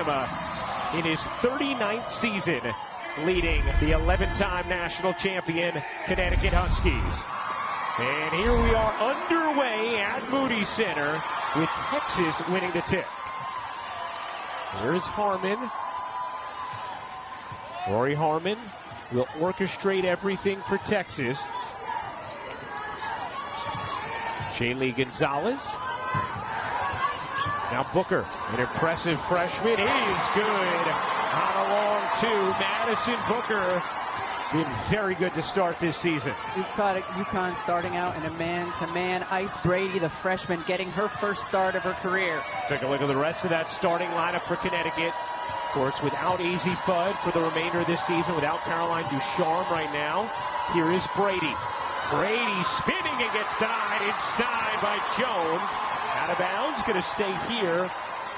Alabama in his 39th season, leading the 11-time national champion Connecticut Huskies. And here we are underway at Moody Center with Texas winning the tip. Here's Harmon. Rori Harmon will orchestrate everything for Texas. Shaylee Gonzalez. Now Booker, an impressive freshman. He is good on a long two. Madison Booker been very good to start this season. We saw UConn starting out in a man-to-man. Ice Brady, the freshman, getting her first start of her career. Take a look at the rest of that starting lineup for Connecticut. Of course, without AZ Fudd for the remainder of this season, without Caroline Ducharme right now. Here is Brady. Brady spinning and gets denied inside by Jones. Out of bounds, going to stay here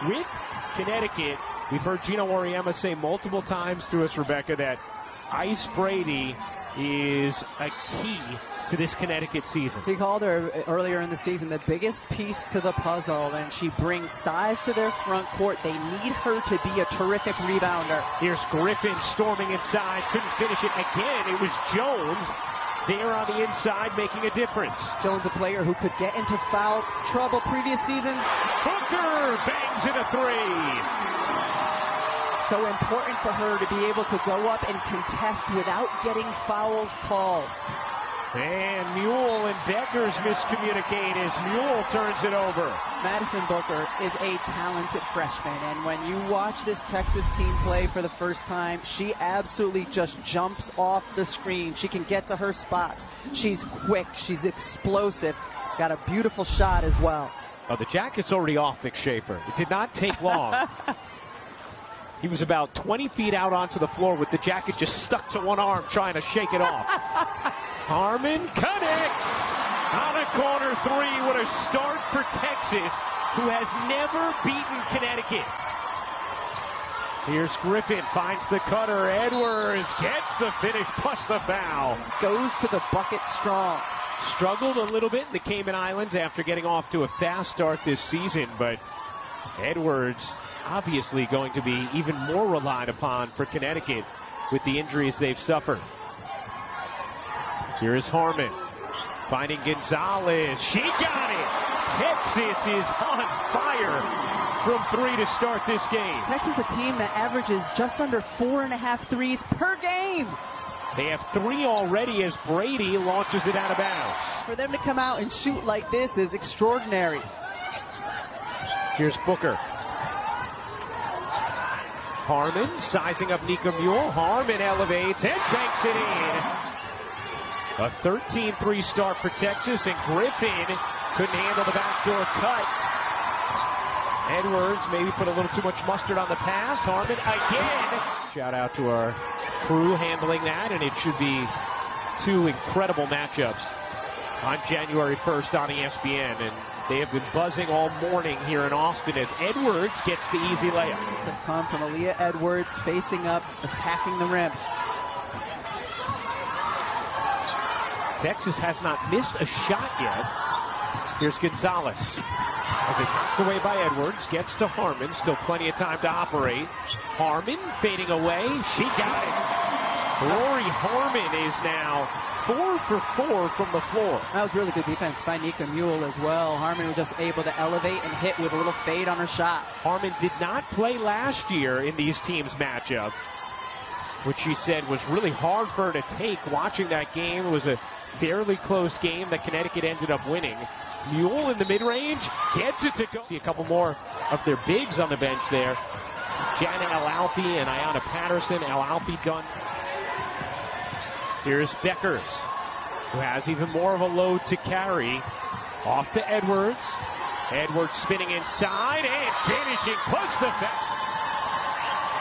with Connecticut. We've heard Gino Auriemma say multiple times to us, Rebecca, that Ice Brady is a key to this Connecticut season. He called her earlier in the season the biggest piece to the puzzle, and she brings size to their front court. They need her to be a terrific rebounder. Here's Griffin storming inside, couldn't finish it again. It was Jones there on the inside making a difference. Jones, a player who could get into foul trouble previous seasons. Booker bangs in a three. So important for her to be able to go up and contest without getting fouls called. And Mule and Beckers miscommunicate as Mule turns it over. Madison Booker is a talented freshman, and when you watch this Texas team play for the first time, she absolutely just jumps off the screen. She can get to her spots. She's quick. She's explosive. Got a beautiful shot as well. Oh, the jacket's already off Nick Schaefer. It did not take long. He was about 20 feet out onto the floor with the jacket just stuck to one arm trying to shake it off. Harmon connects on a corner three. What a start for Texas, who has never beaten Connecticut. Here's Griffin, finds the cutter. Edwards gets the finish plus the foul. Goes to the bucket strong. Struggled a little bit in the Cayman Islands after getting off to a fast start this season, but Edwards obviously going to be even more relied upon for Connecticut with the injuries they've suffered. Here is Harmon finding Gonzalez. She got it. Texas is on fire from three to start this game. Texas, a team that averages just under 4.5 threes per game. They have three already as Brady launches it out of bounds. For them to come out and shoot like this is extraordinary. Here's Booker. Harmon sizing up Nika Mule. Harmon elevates and banks it in. A 13-3 start for Texas, and Griffin couldn't handle the backdoor cut. Edwards maybe put a little too much mustard on the pass. Harmon again. Shout out to our crew handling that, and it should be two incredible matchups on January 1st on ESPN, and they have been buzzing all morning here in Austin as Edwards gets the easy layup. It's a come from Aaliyah Edwards facing up, attacking the rim. Texas has not missed a shot yet. Here's Gonzalez. As it knocked away by Edwards, gets to Harmon. Still plenty of time to operate. Harmon fading away. She got it. Rori Harmon is now 4 for 4 from the floor. That was really good defense by Nika Mule as well. Harmon was just able to elevate and hit with a little fade on her shot. Harmon did not play last year in these teams' matchup, which she said was really hard for her to take. Watching that game, it was a fairly close game that Connecticut ended up winning. Mule in the mid-range gets it to go. See a couple more of their bigs on the bench there. Jana El-Alfi and Ayanna Patterson. El-Alfi done. Here's Beckers, who has even more of a load to carry. Off to Edwards. Edwards spinning inside and finishing plus the foul.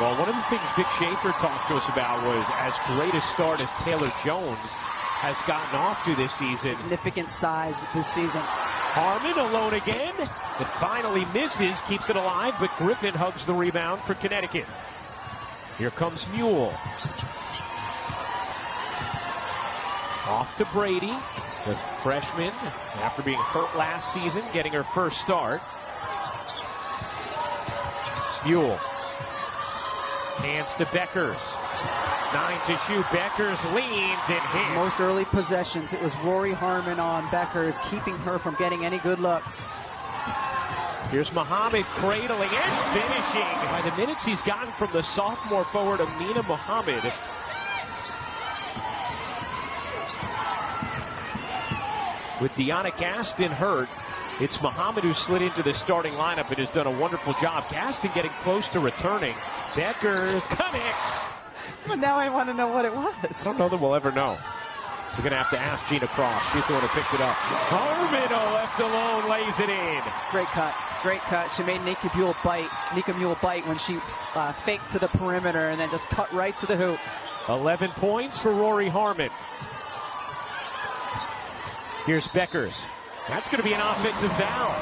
Well, one of the things Vic Schaefer talked to us about was as great a start as Taylor Jones has gotten off to this season. Significant size this season. Harmon alone again. It finally misses, keeps it alive, but Griffin hugs the rebound for Connecticut. Here comes Mule. Off to Brady, the freshman, after being hurt last season, getting her first start. Mule Hands to Beckers. 9 to shoot. Beckers leans and hits. Most early possessions, it was Rori Harmon on Beckers, keeping her from getting any good looks. Here's Muhammad cradling and finishing. By the minutes he's gotten from the sophomore forward, Amina Muhammad. With Deanna Gaston hurt, it's Muhammad who slid into the starting lineup and has done a wonderful job. Gaston getting close to returning. Beckers connects. But now I want to know what it was. I don't know that we'll ever know. We're going to have to ask Gina Cross. She's the one who picked it up. Harmon left alone, lays it in. Great cut. Great cut. She made Nika Mule bite when she faked to the perimeter and then just cut right to the hoop. 11 points for Rori Harmon. Here's Beckers. That's going to be an offensive foul.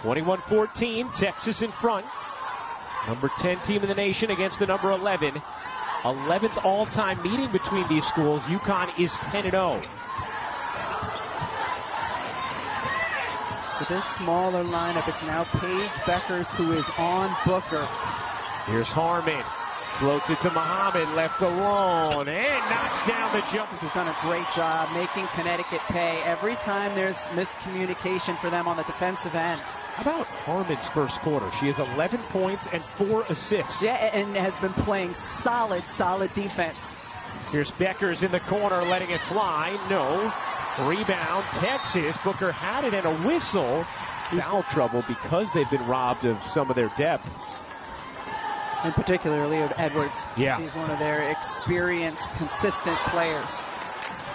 21-14, Texas in front. Number 10 team in the nation against the number 11. 11th all-time meeting between these schools. UConn is 10-0. With this smaller lineup, it's now Paige Beckers who is on Booker. Here's Harmon. Floats it to Muhammad, left alone, and knocks down the jump. This has done a great job making Connecticut pay every time there's miscommunication for them on the defensive end. How about Harmon's first quarter? She has 11 points and 4 assists. Yeah, and has been playing solid defense. Here's Beckers in the corner, letting it fly. No. Rebound, Texas. Booker had it and a whistle. Foul trouble because they've been robbed of some of their depth. And particularly of Edwards. Yeah. She's one of their experienced, consistent players.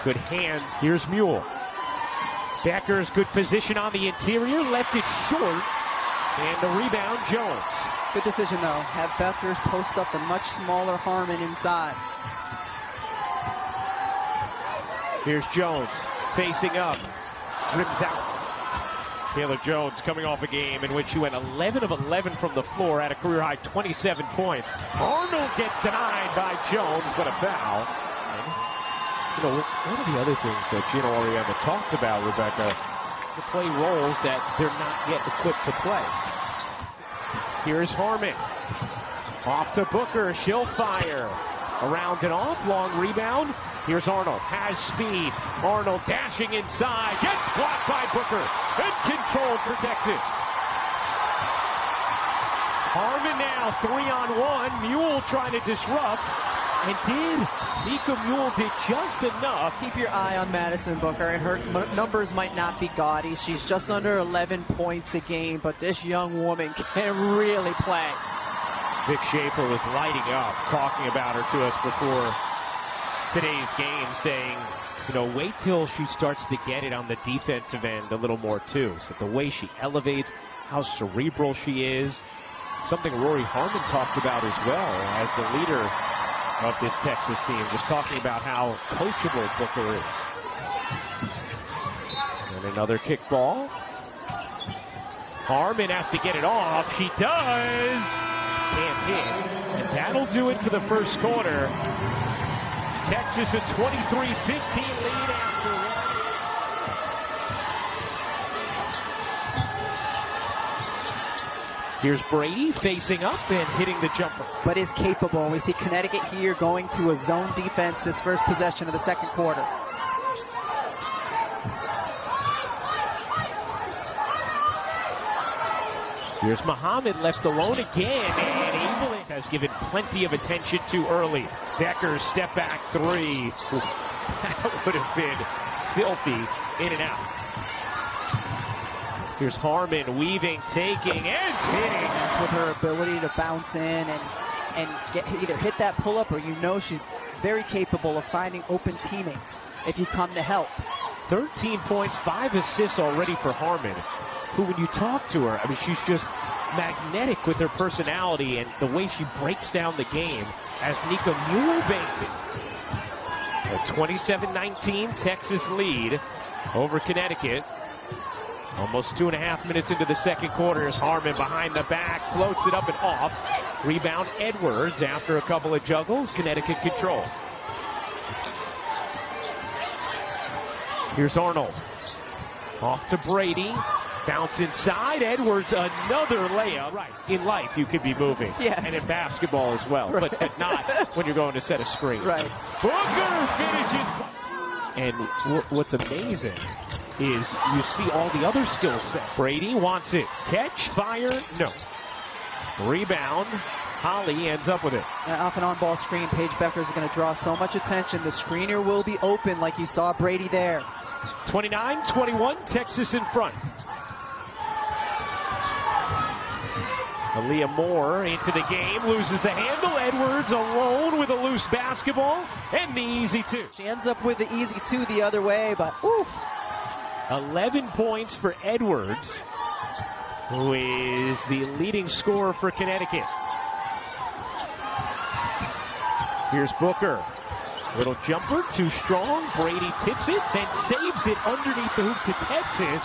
Good hands. Here's Mule. Beckers, good position on the interior. Left it short. And the rebound, Jones. Good decision, though. Have Beckers post up the much smaller Harmon inside. Here's Jones facing up. Rims out. Taylor Jones coming off a game in which she went 11 of 11 from the floor at a career-high 27 points. Arnold gets denied by Jones, but a foul. You know, one of the other things that Gino Oriana talked about, Rebecca, to play roles that they're not yet equipped to play. Here's Harmon. Off to Booker. She'll fire. Around and off. Long rebound. Here's Arnold. Has speed. Arnold dashing inside. Gets blocked by Booker. And controlled for Texas. Harmon now 3-on-1. Mule trying to disrupt. And Nika Mule did just enough. Keep your eye on Madison Booker, and her numbers might not be gaudy. She's just under 11 points a game, but this young woman can really play. Vic Schaefer was lighting up, talking about her to us before today's game, saying, you know, wait till she starts to get it on the defensive end a little more too. So the way she elevates, how cerebral she is, something Rori Harmon talked about as well as the leader of this Texas team, just talking about how coachable Booker is. And another kickball. Harmon has to get it off. She does. Can't hit. And that'll do it for the first quarter. Texas a 23-15 lead after one. Here's Brady facing up and hitting the jumper. But is capable. And we see Connecticut here going to a zone defense this first possession of the second quarter. Here's Muhammad left alone again, and Evelyn has given plenty of attention too early. Beckers step back three. That would have been filthy. In and out. Here's Harmon weaving, taking, and hitting. That's with her ability to bounce in and get, either hit that pull-up, or you know she's very capable of finding open teammates if you come to help. 13 points, 5 assists already for Harmon, who, when you talk to her, I mean, she's just magnetic with her personality and the way she breaks down the game as Nika Mule banks it. A 27-19 Texas lead over Connecticut. Almost 2.5 minutes into the second quarter. Here's Harmon behind the back, floats it up and off. Rebound Edwards after a couple of juggles. Connecticut controls. Here's Arnold. Off to Brady. Bounce inside. Edwards, another layup. Right. In life, you could be moving. Yes. And in basketball as well. Right. But not when you're going to set a screen. Right. Booker finishes. And what's amazing is you see all the other skill set. Brady wants it. Catch, fire, no. Rebound. Holly ends up with it. Off an on-ball screen, Paige Becker is going to draw so much attention. The screener will be open like you saw Brady there. 29-21, Texas in front. Aaliyah Moore into the game, loses the handle. Edwards alone with a loose basketball and the easy two. She ends up with the easy two the other way, but oof. 11 points for Edwards, who is the leading scorer for Connecticut. Here's Booker. Little jumper, too strong. Brady tips it, then saves it underneath the hoop to Texas.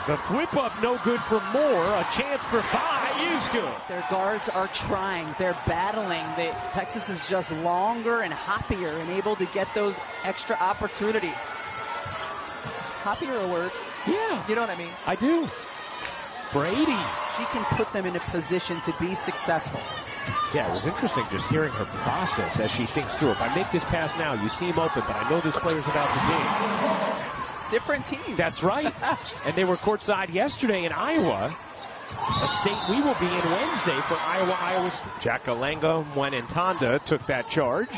The flip up, no good for Moore. A chance for 5 is good. Their guards are trying. They're battling. Texas is just longer and hoppier and able to get those extra opportunities. Is hoppier a word? Yeah. You know what I mean? I do. Brady. She can put them in a position to be successful. Yeah, it was interesting just hearing her process as she thinks through. If I make this pass now, you see him open, but I know this player's about to be. Different team. That's right. And they were courtside yesterday in Iowa, a state we will be in Wednesday for Iowa. Jakalenga Mwenentanda took that charge.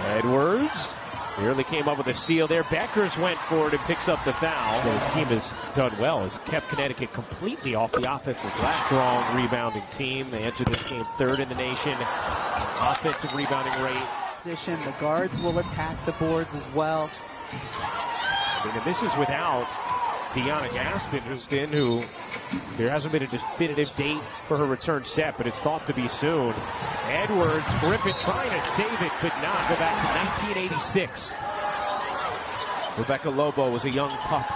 Edwards nearly came up with a steal there. Beckers went for it and picks up the foul. His team has done well, has kept Connecticut completely off the offensive glass. Strong rebounding team. They entered this game 3rd in the nation. Offensive rebounding rate. Position. The guards will attack the boards as well. I mean, and this is without Deanna Gaston, who there hasn't been a definitive date for her return set, but it's thought to be soon. Edwards, Griffin trying to save it, could not. Go back to 1986. Rebecca Lobo was a young pup.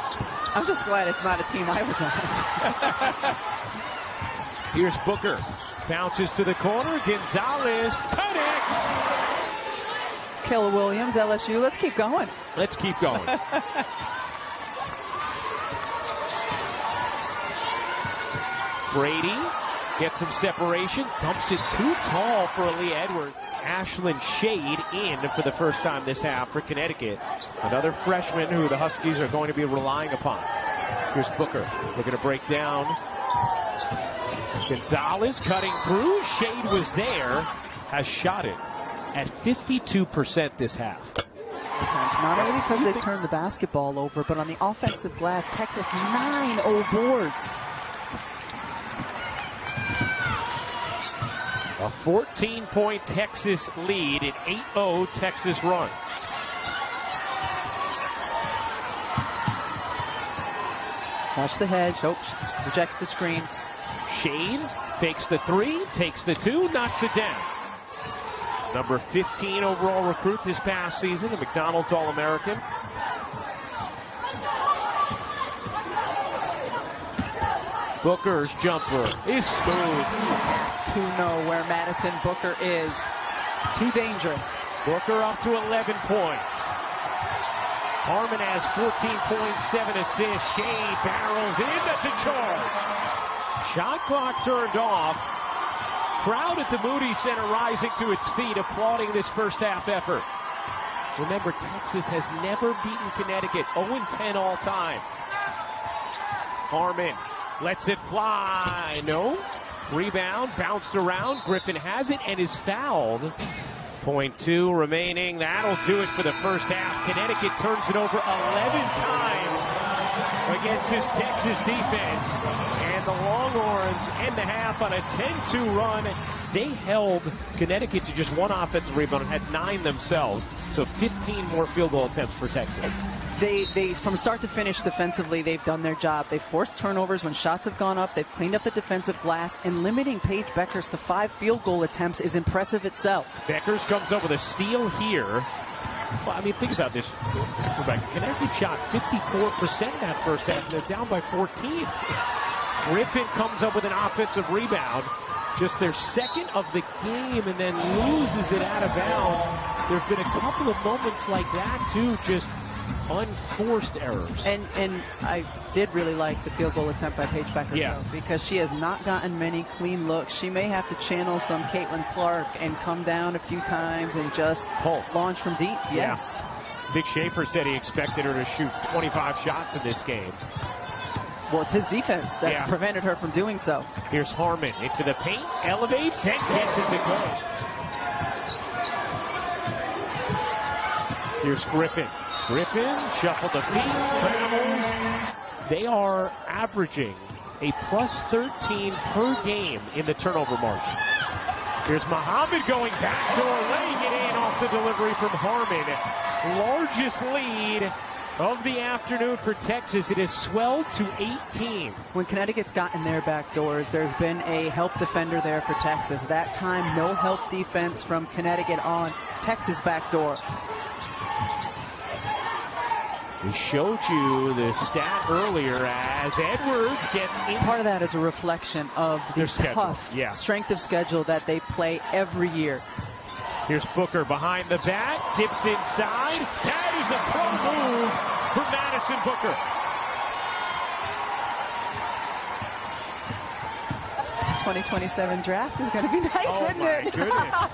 I'm just glad it's not a team I was on. Here's Booker. Bounces to the corner. Gonzalez connects. Kayla Williams, LSU. Let's keep going. Let's keep going. Brady gets some separation, dumps it too tall for Aaliyah Edwards. Ashlyn Shade in for the first time this half for Connecticut. Another freshman who the Huskies are going to be relying upon. Here's Booker looking to break down. Gonzalez cutting through. Shade was there, has shot it at 52% this half. Not only because they've turned the basketball over, but on the offensive glass, Texas 9-0 boards. A 14-point Texas lead, an 8-0 Texas run. Watch the hedge. Oh, rejects the screen. Shade takes the 3, takes the 2, knocks it down. Number 15 overall recruit this past season, a McDonald's All-American. Booker's jumper is smooth. To know where Madison Booker is. Too dangerous. Booker up to 11 points. Harmon has 14 points, 7 assists. Shade barrels in at the charge. Shot clock turned off. Crowd at the Moody Center rising to its feet, applauding this first half effort. Remember, Texas has never beaten Connecticut, 0-10 all time. Harmon lets it fly. No. Rebound, bounced around. Griffin has it and is fouled. 0.2 remaining. That'll do it for the first half. Connecticut turns it over 11 times against this Texas defense. And the Longhorns end the half on a 10-2 run. They held Connecticut to just 1 offensive rebound and had 9 themselves. So 15 more field goal attempts for Texas. They from start to finish defensively, they've done their job. They've forced turnovers when shots have gone up. They've cleaned up the defensive glass, and limiting Paige Beckers to 5 field goal attempts is impressive itself. Beckers comes up with a steal here. Well, I mean, think about this, Rebecca. Connecticut shot 54% that first half, and they're down by 14. Griffin comes up with an offensive rebound, just their second of the game, and then loses it out of bounds. There have been a couple of moments like that, too, just unforced errors. And I did really like the field goal attempt by Paige Becker, though, because she has not gotten many clean looks. She may have to channel some Caitlin Clark and come down a few times and just launch from deep. Yes. Yeah. Vic Schaefer said he expected her to shoot 25 shots in this game. Well, it's his defense that's prevented her from doing so. Here's Harmon into the paint, elevates, and gets it to go. Here's Griffin. Griffin, shuffle the feet, travels. They are averaging a plus 13 per game in the turnover margin. Here's Muhammad going backdoor, laying it in off the delivery from Harmon. Largest lead of the afternoon for Texas. It is swelled to 18. When Connecticut's gotten their back doors, there's been a help defender there for Texas. That time, no help defense from Connecticut on Texas back door. We showed you the stat earlier as Edwards gets in. Part of that is a reflection of the tough strength of schedule that they play every year. Here's Booker behind the back, dips inside. That is a pro move for Madison Booker. 2027 draft is going to be nice, isn't it? Oh, my goodness.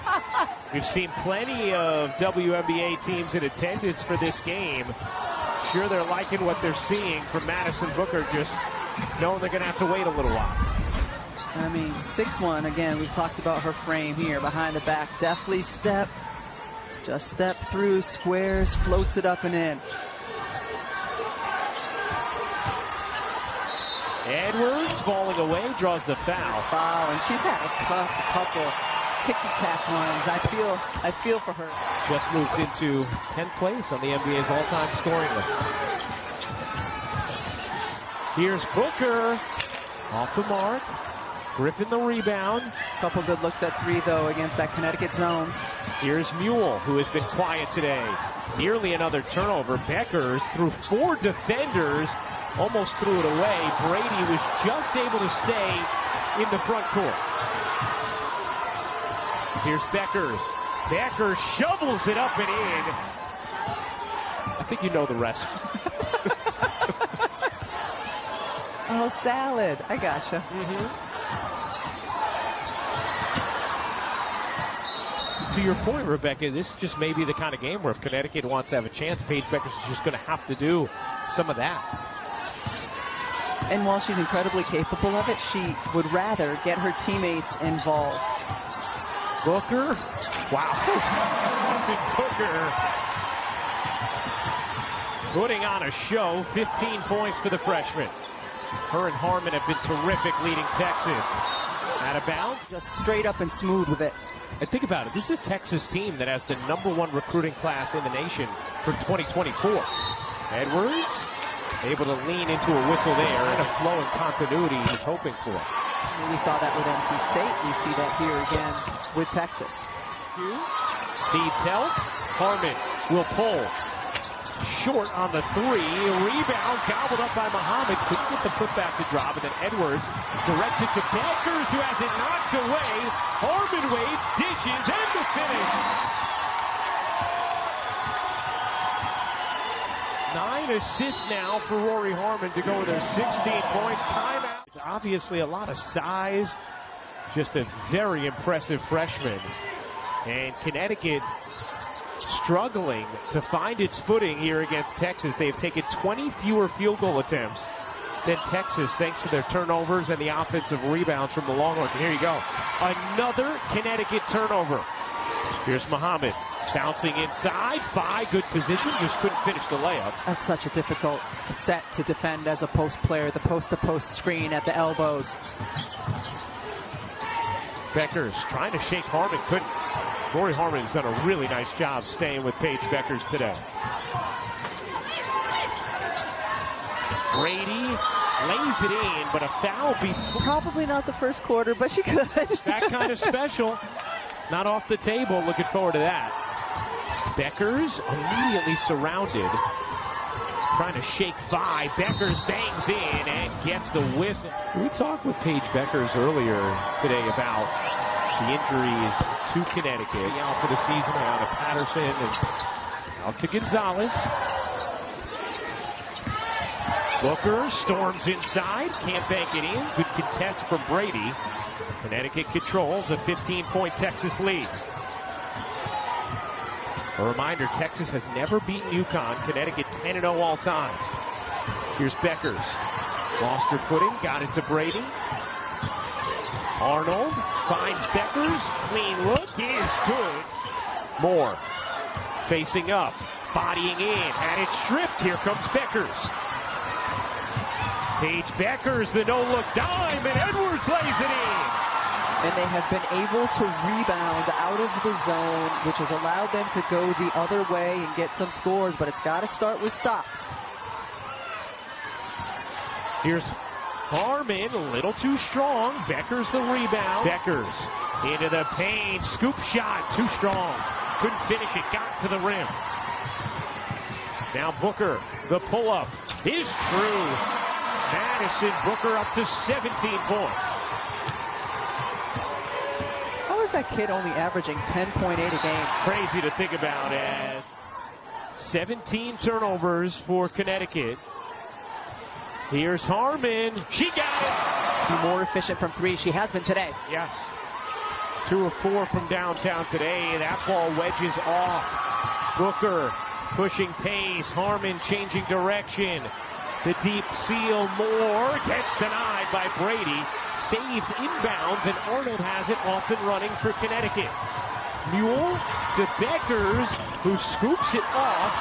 We've seen plenty of WNBA teams in attendance for this game. Sure, they're liking what they're seeing from Madison Booker, just knowing they're going to have to wait a little while. I mean, 6'1", again, we've talked about her frame here, behind the back. Definitely step through, squares, floats it up and in. Edwards falling away, draws the foul. Foul, and she's had a couple ticky-tack ones. I feel for her. Just moves into 10th place on the NBA's all-time scoring list. Here's Booker, off the mark. Griffin the rebound. Couple good looks at three, though, against that Connecticut zone. Here's Mule, who has been quiet today. Nearly another turnover. Beckers through 4 defenders, almost threw it away. Brady was just able to stay in the front court. Here's Beckers. Beckers shovels it up and in. I think you know the rest. Oh, salad. I gotcha. To your point, Rebecca, this just may be the kind of game where if Connecticut wants to have a chance, Paige Beckers is just going to have to do some of that. And while she's incredibly capable of it, she would rather get her teammates involved. Booker. Wow. Booker putting on a show. 15 points for the freshman. Her and Harmon have been terrific leading Texas. Out of bounds. Just straight up and smooth with it. And think about it. This is a Texas team that has the #1 recruiting class in the nation for 2024. Edwards able to lean into a whistle there and a flow and continuity he's hoping for. We saw that with NC State. We see that here again with Texas. Needs help. Harmon will pull. Short on the 3. Rebound gobbled up by Muhammad. Couldn't get the putback to drop. And then Edwards directs it to Beckers, who has it knocked away. Harmon waits, dishes, and the finish. 9 assists now for Rori Harmon to go with her 16 points. Timeout. Obviously a lot of size. Just a very impressive freshman. And Connecticut struggling to find its footing here against Texas. They've taken 20 fewer field goal attempts than Texas, thanks to their turnovers and the offensive rebounds from the Longhorns. And here you go. Another Connecticut turnover. Here's Muhammad bouncing inside. 5, good position. Just couldn't finish the layup. That's such a difficult set to defend as a post player. The post-to-post screen at the elbows. Beckers trying to shake Harmon, couldn't. Rori Harmon has done a really nice job staying with Paige Beckers today. Brady lays it in, but a foul before. Probably not the first quarter, but she could. That kind of special. Not off the table. Looking forward to that. Beckers immediately surrounded. Trying to shake 5. Beckers bangs in and gets the whistle. We talked with Paige Beckers earlier today about the injuries to Connecticut. Out for the season, out of Patterson and out to Gonzalez. Booker storms inside, can't bank it in. Good contest from Brady. Connecticut controls a 15-point Texas lead. A reminder, Texas has never beaten UConn. Connecticut 10-0 all time. Here's Beckers. Lost her footing, got it to Brady. Arnold finds Beckers. Clean look is good. Moore facing up, bodying in, and it's stripped. Here comes Beckers. Paige Beckers, the no-look dime, and Edwards lays it in. And they have been able to rebound out of the zone, which has allowed them to go the other way and get some scores, but it's got to start with stops. Here's Harmon, a little too strong. Beckers the rebound. Beckers into the paint. Scoop shot, too strong. Couldn't finish it, got to the rim. Now Booker, the pull-up is true. Madison Booker up to 17 points. How is that kid only averaging 10.8 a game? Crazy to think about, as 17 turnovers for Connecticut. Here's Harmon. She got it. Be more efficient from three. She has been today. Yes. 2 of 4 from downtown today. That ball wedges off. Booker pushing pace. Harmon changing direction. The deep seal. Moore gets denied by Brady. Saved inbounds, and Arnold has it off and running for Connecticut. Mule to Beckers, who scoops it off.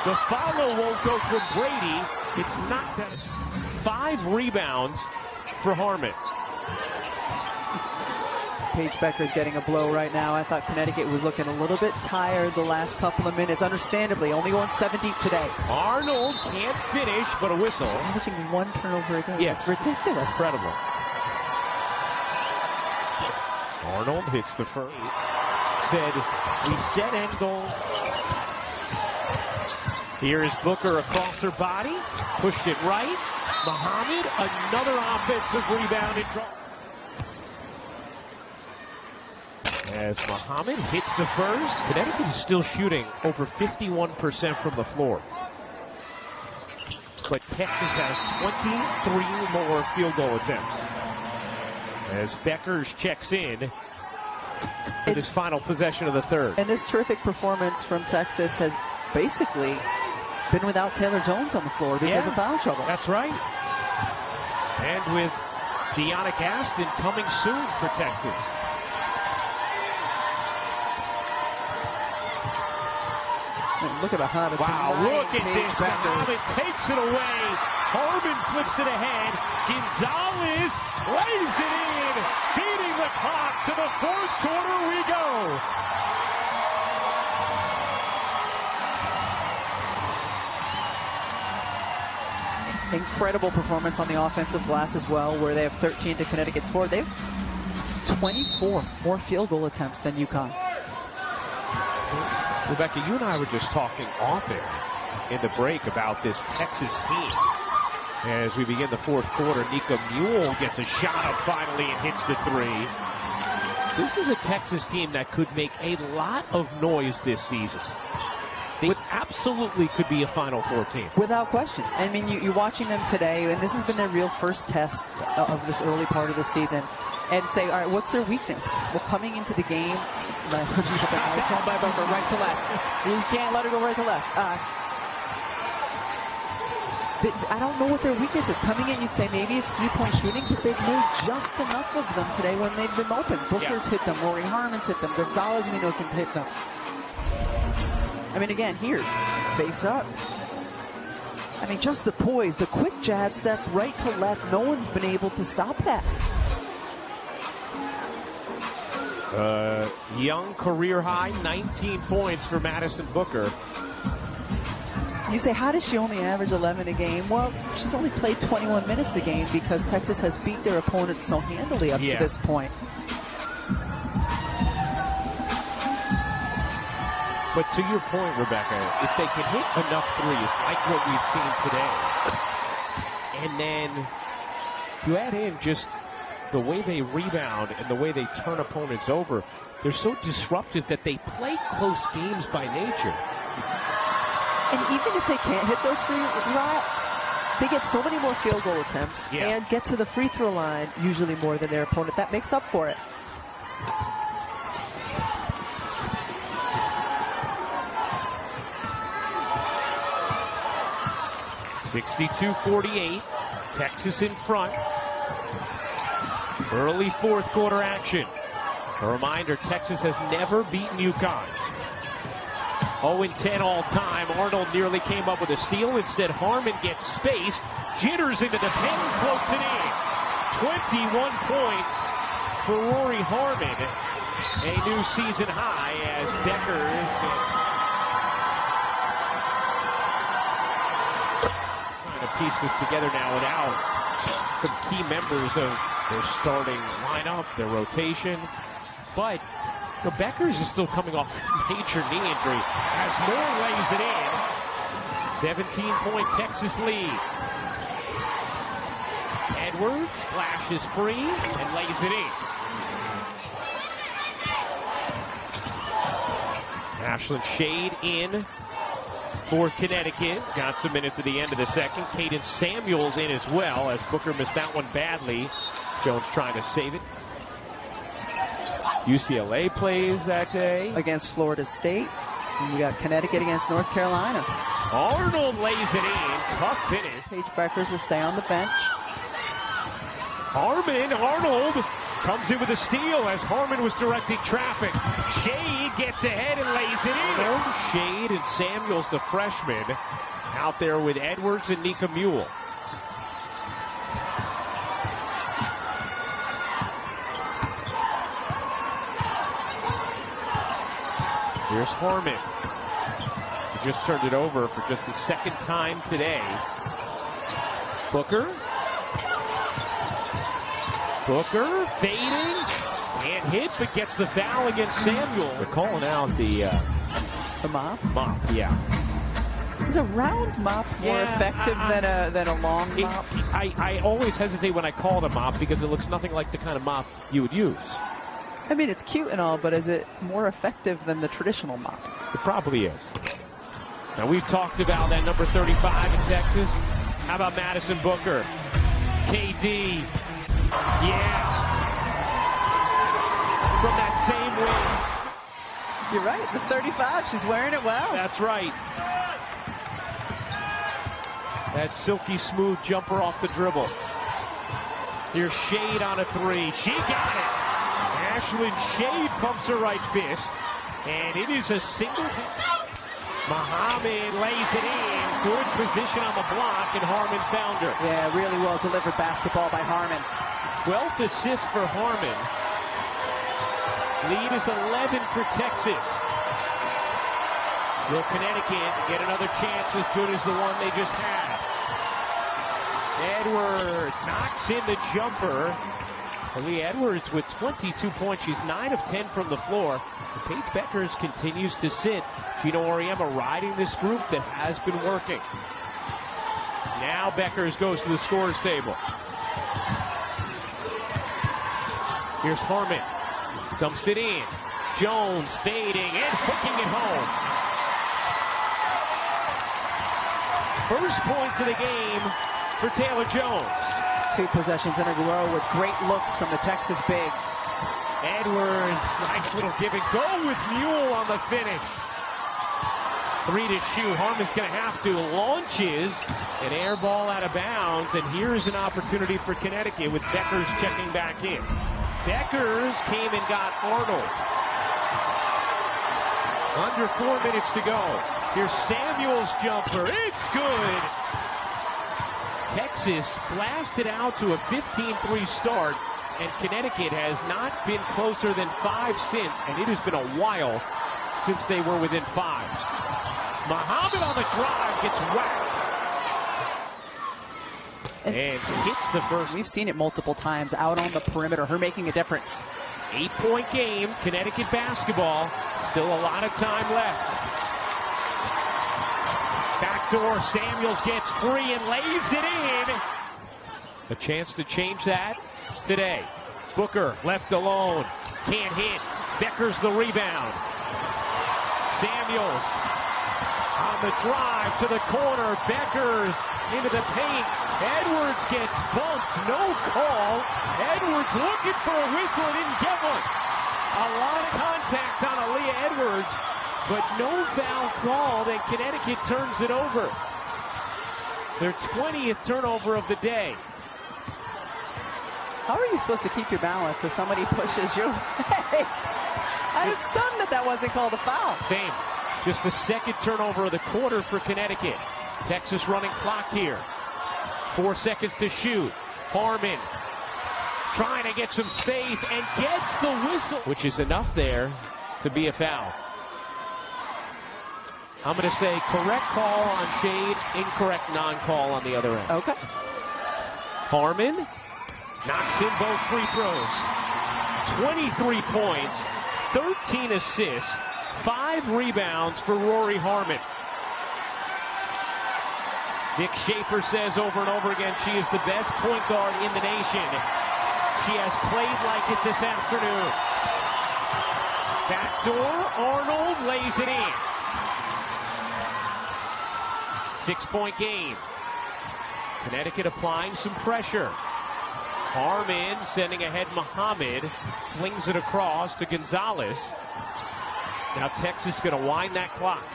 The follow won't go from Brady. It's not that. 5 rebounds for Harmon. Paige Becker's getting a blow right now. I thought Connecticut was looking a little bit tired the last couple of minutes. Understandably, only going 7 deep today. Arnold can't finish, but a whistle. She's averaging 1 turnover a game. Yes. It's ridiculous. Incredible. Arnold hits the first. Said, we set end goal. Here is Booker across her body. Pushed it right. Muhammad, another offensive rebound and draw. As Muhammad hits the first, Connecticut is still shooting over 51% from the floor. But Texas has 23 more field goal attempts. As Beckers checks in for this final possession of the third. And this terrific performance from Texas has basically been without Taylor Jones on the floor because of foul trouble. That's right. And with Deanna Gaston coming soon for Texas. And look at Muhammad. Wow, look at this. Muhammad takes it away. Harmon flips it ahead. Gonzalez lays it in. Beating the clock to the fourth quarter we go. Incredible performance on the offensive glass as well, where they have 13 to Connecticut's 4. They have 24 more field goal attempts than UConn. Rebecca, you and I were just talking off air in the break about this Texas team. As we begin the fourth quarter, Nika Mule gets a shot up finally and hits the 3. This is a Texas team that could make a lot of noise this season. They absolutely could be a Final Four team. Without question. I mean, you're watching them today, and this has been their real first test of this early part of the season. And say, all right, what's their weakness? Well, coming into the game, nice one by Booker, right to left. You can't let her go right to left. I don't know what their weakness is. Coming in, you'd say maybe it's three-point shooting, but they've made just enough of them today when they've been open. Booker's hit them. Rori Harmon's hit them. Gonzalez, we know, can hit them. I mean, again, here, face up. I mean, just the poise, the quick jab step right to left. No one's been able to stop that. Young career high, 19 points for Madison Booker. You say, how does she only average 11 a game? Well, she's only played 21 minutes a game because Texas has beat their opponents so handily up to this point. But to your point, Rebecca, if they can hit enough threes like what we've seen today, and then you add in just the way they rebound and the way they turn opponents over, they're so disruptive that they play close games by nature. And even if they can't hit those three, They get so many more field goal attempts and get to the free throw line usually more than their opponent. That makes up for it. (62-48). Texas in front. Early fourth quarter action. A reminder, Texas has never beaten UConn. 0-10 all time. Arnold nearly came up with a steal. Instead, Harmon gets space, jitters into the pen, and floats it in. 21 points for Rori Harmon. A new season high as Beckers trying to piece this together now without some key members of their starting lineup, their rotation. But so Beckers is still coming off a major knee injury as Moore lays it in. 17-point Texas lead. Edwards flashes free and lays it in. Ashlyn Shade in for Connecticut. Got some minutes at the end of the second. Caden Samuels in as well as Booker missed that one badly. Jones trying to save it. UCLA plays that day against Florida State. And we got Connecticut against North Carolina. Arnold lays it in. Tough finish. Paige Beckers will stay on the bench. Harmon, Arnold comes in with a steal as Harmon was directing traffic. Shade gets ahead and lays it in. Shade and Samuels, the freshman, out there with Edwards and Nika Mule. Here's Harmon. He just turned it over for just the second time today. Booker fading and hit, but gets the foul against Samuel. They're calling out the mop? Mop, yeah. Is a round mop more effective than a long mop? I always hesitate when I call it a mop because it looks nothing like the kind of mop you would use. I mean, it's cute and all, but is it more effective than the traditional mop? It probably is. Now, we've talked about that number 35 in Texas. How about Madison Booker? KD. Yeah. From that same wing. You're right, the 35. She's wearing it well. That's right. That silky smooth jumper off the dribble. Here's Shade on a three. She got it. Ashlyn Shade pumps her right fist. And it is a single. Muhammad lays it in. Good position on the block, and Harmon found her. Yeah, really well delivered basketball by Harmon. 12th assist for Harmon. Lead is 11 for Texas. Will Connecticut get another chance as good as the one they just had? Edwards knocks in the jumper. Lee Edwards with 22 points. She's 9 of 10 from the floor. And Paige Beckers continues to sit. Gino Auriemma riding this group that has been working. Now Beckers goes to the scorer's table. Here's Harmon. Dumps it in. Jones fading and hooking it home. First points of the game for Taylor Jones. 2 possessions in a row with great looks from the Texas bigs. Edwards, nice little give and go with Mule on the finish. 3 to shoot. Harmon's going to have to. Launches an air ball out of bounds, and here's an opportunity for Connecticut with Beckers checking back in. Beckers came and got Arnold. Under 4 minutes to go. Here's Samuel's jumper. It's good. Texas blasted out to a 15-3 start, and Connecticut has not been closer than 5 since, and it has been a while since they were within 5. Muhammad on the drive gets whacked. And hits the first. We've seen it multiple times out on the perimeter, her making a difference. 8-point game, Connecticut basketball. Still a lot of time left. Backdoor, Samuels gets free and lays it in. A chance to change that today. Booker left alone. Can't hit. Beckers the rebound. Samuels On the drive to the corner, Beckers into the paint. Edwards gets bumped, no call. Edwards looking for a whistle and didn't get one. A lot of contact on Aaliyah Edwards, but no foul called, and Connecticut turns it over. Their 20th turnover of the day. How are you supposed to keep your balance if somebody pushes your legs? I'm stunned that wasn't called a foul. Same. Just the second turnover of the quarter for Connecticut. Texas running clock here. 4 seconds to shoot. Harmon trying to get some space and gets the whistle, which is enough there to be a foul. I'm going to say correct call on Shade, incorrect non-call on the other end. Okay. Harmon knocks in both free throws. 23 points, 13 assists, 5 rebounds for Rori Harmon. Nick Schaefer says over and over again she is the best point guard in the nation. She has played like it this afternoon. Backdoor, Arnold lays it in. 6-point game. Connecticut applying some pressure. Harmon sending ahead Muhammad, flings it across to Gonzalez. Now Texas going to wind that clock.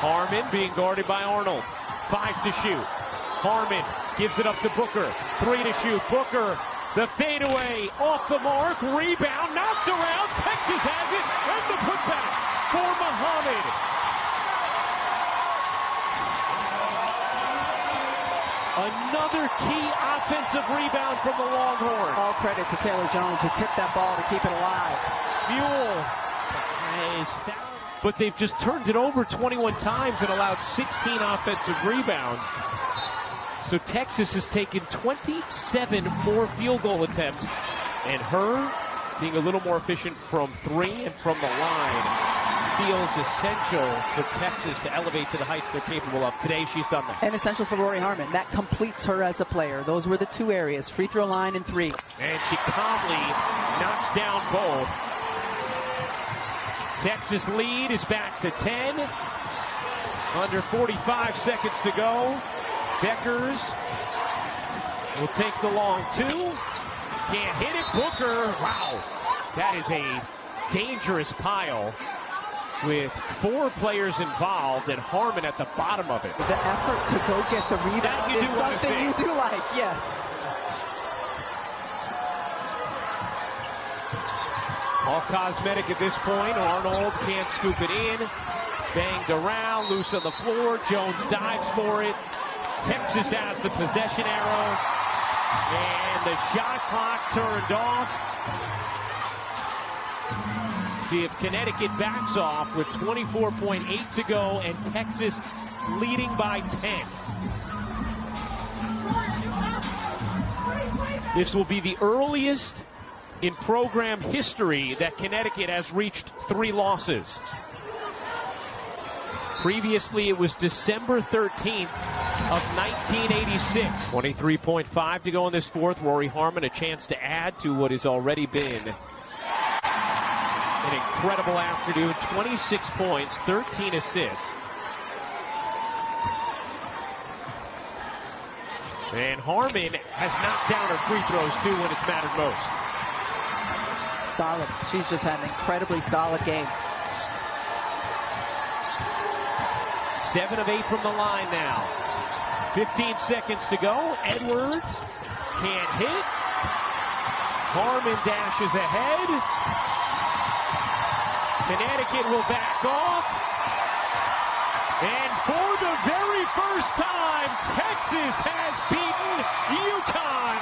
Harmon being guarded by Arnold. 5 to shoot. Harmon gives it up to Booker. 3 to shoot. Booker, the fadeaway off the mark. Rebound knocked around. Texas has it. And the putback for Muhammad. Another key offensive rebound from the Longhorns. All credit to Taylor Jones, who tipped that ball to keep it alive. Mule is fouled, but they've just turned it over 21 times and allowed 16 offensive rebounds. So Texas has taken 27 more field goal attempts, and her being a little more efficient from 3 and from the line feels essential for Texas to elevate to the heights they're capable of. Today, she's done that. And essential for Rori Harmon. That completes her as a player. Those were the 2 areas, free throw line and threes. And she calmly knocks down both. Texas lead is back to 10. Under 45 seconds to go. Beckers will take the long 2. Can't hit it. Booker. Wow. That is a dangerous pile with 4 players involved and Harmon at the bottom of it. The effort to go get the rebound is something you do like, yes. All cosmetic at this point. Arnold can't scoop it in. Banged around, loose on the floor. Jones dives for it. Texas has the possession arrow. And the shot clock turned off. See if Connecticut backs off with 24.8 to go and Texas leading by 10. This will be the earliest in program history that Connecticut has reached 3 losses. Previously, it was December 13th of 1986. 23.5 to go in this fourth. Rori Harmon a chance to add to what has already been an incredible afternoon. 26 points, 13 assists. And Harmon has knocked down her free throws, too, when it's mattered most. Solid. She's just had an incredibly solid game. 7 of 8 from the line now. 15 seconds to go. Edwards can't hit. Harmon dashes ahead. Connecticut will back off. And for the very first time, Texas has beaten UConn.